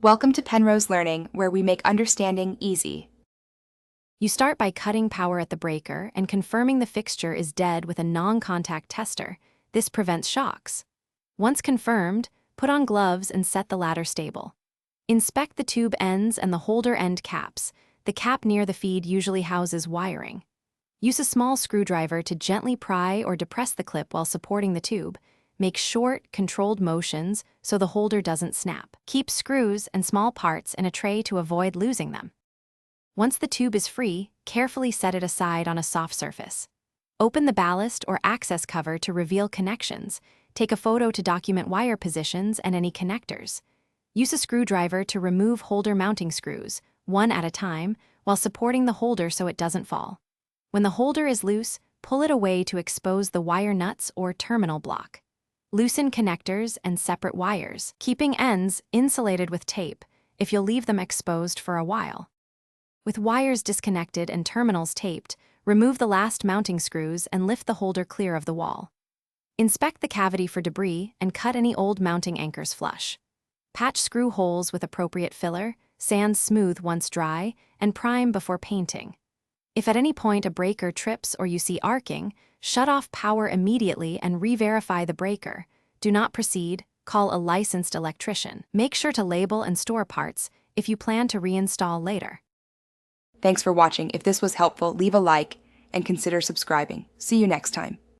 Welcome to Penrose Learning, where we make understanding easy. You start by cutting power at the breaker and confirming the fixture is dead with a non-contact tester. This prevents shocks. Once confirmed, put on gloves and set the ladder stable. Inspect the tube ends and the holder end caps. The cap near the feed usually houses wiring. Use a small screwdriver to gently pry or depress the clip while supporting the tube. Make short, controlled motions so the holder doesn't snap. Keep screws and small parts in a tray to avoid losing them. Once the tube is free, carefully set it aside on a soft surface. Open the ballast or access cover to reveal connections. Take a photo to document wire positions and any connectors. Use a screwdriver to remove holder mounting screws, one at a time, while supporting the holder so it doesn't fall. When the holder is loose, pull it away to expose the wire nuts or terminal block. Loosen connectors and separate wires, keeping ends insulated with tape if you'll leave them exposed for a while. With wires disconnected and terminals taped, remove the last mounting screws and lift the holder clear of the wall. Inspect the cavity for debris and cut any old mounting anchors flush. Patch screw holes with appropriate filler, sand smooth once dry, and prime before painting. If at any point a breaker trips or you see arcing, shut off power immediately and re-verify the breaker. Do not proceed, call a licensed electrician. Make sure to label and store parts if you plan to reinstall later. Thanks for watching. If this was helpful, leave a like and consider subscribing. See you next time.